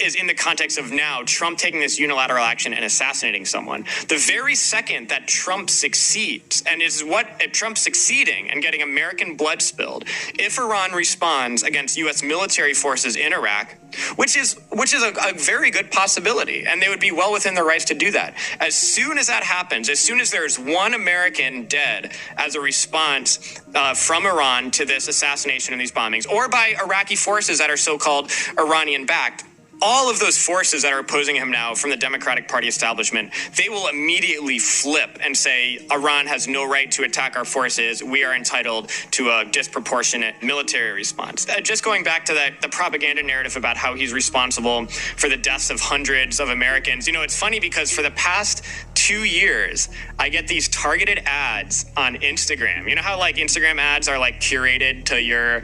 is in the context of now Trump taking this unilateral action and assassinating someone. The very second that Trump succeeds, and is what Trump succeeding and getting American blood spilled, if Iran responds against U.S. military forces in Iraq, which is a very good possibility, and they would be well within their rights to do that. As soon as that happens, as soon as there's one American dead as a response from Iran to this assassination and these bombings, or by Iraqi forces that are so-called Iranian-backed, all of those forces that are opposing him now from the Democratic Party establishment, they will immediately flip and say, Iran has no right to attack our forces. We are entitled to a disproportionate military response. Just going back to the propaganda narrative about how he's responsible for the deaths of hundreds of Americans. You know, it's funny because for the past 2 years, I get these targeted ads on Instagram. You know how like Instagram ads are like curated to your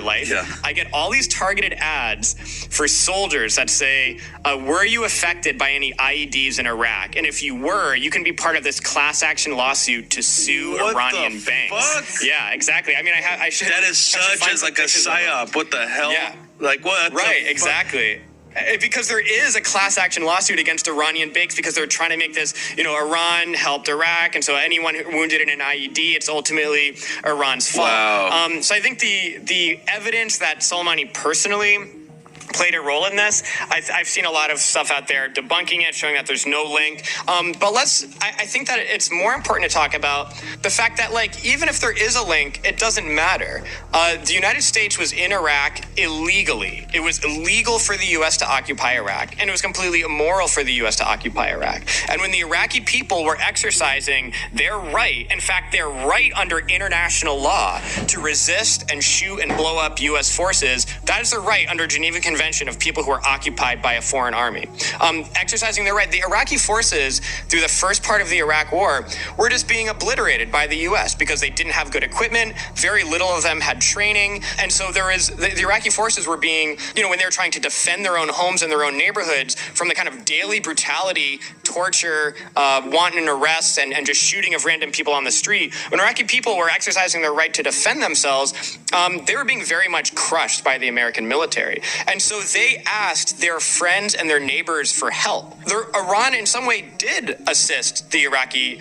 life? Yeah. I get all these targeted ads for soldiers that say, were you affected by any IEDs in Iraq? And if you were, you can be part of this class action lawsuit to sue Iranian banks. Fuck? Yeah, exactly. I mean, I should. That is such as like a psyop. What the hell? Yeah. Like what? Right, exactly. Because there is a class action lawsuit against Iranian banks because they're trying to make this, Iran helped Iraq. And so anyone wounded in an IED, it's ultimately Iran's fault. Wow. So I think the evidence that Soleimani personally played a role in this, I've seen a lot of stuff out there debunking it, showing that there's no link. But I think that it's more important to talk about the fact that, like, even if there is a link, it doesn't matter. The United States was in Iraq illegally. It was illegal for the U.S. to occupy Iraq, and it was completely immoral for the U.S. to occupy Iraq. And when the Iraqi people were exercising their right, in fact, their right under international law to resist and shoot and blow up U.S. forces, that is their right under Geneva Convention of people who are occupied by a foreign army. Exercising their right. The Iraqi forces, through the first part of the Iraq war, were just being obliterated by the U.S. because they didn't have good equipment. Very little of them had training. And so the Iraqi forces were being, when they were trying to defend their own homes and their own neighborhoods from the kind of daily brutality, torture, wanton arrests, and just shooting of random people on the street. When Iraqi people were exercising their right to defend themselves, they were being very much crushed by the American military. And so they asked their friends and their neighbors for help. Iran, in some way, did assist the Iraqi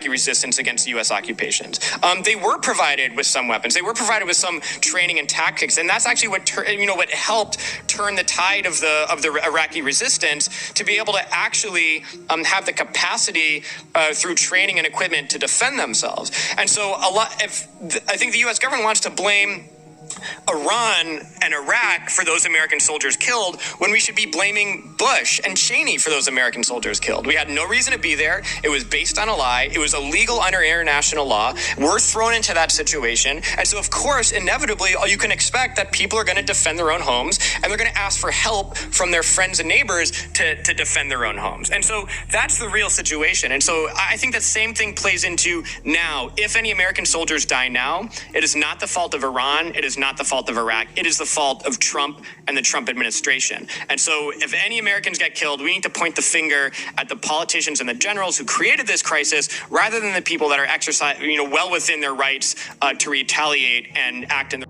resistance against U.S. occupations. They were provided with some weapons. They were provided with some training and tactics, and that's actually what helped turn the tide of the Iraqi resistance to be able to actually have the capacity through training and equipment to defend themselves. And so I think the U.S. government wants to blame Iran and Iraq for those American soldiers killed when we should be blaming Bush and Cheney for those American soldiers killed. We had no reason to be there. It was based on a lie. It was illegal under international law. We're thrown into that situation. And so, of course, inevitably, you can expect that people are going to defend their own homes, and they're going to ask for help from their friends and neighbors to defend their own homes. And so that's the real situation. And so I think that same thing plays into now. If any American soldiers die now, it is not the fault of Iran. It is not the fault of Iraq. It is the fault of Trump and the Trump administration. And so if any Americans get killed, we need to point the finger at the politicians and the generals who created this crisis rather than the people that are exercising, well within their rights to retaliate and act in the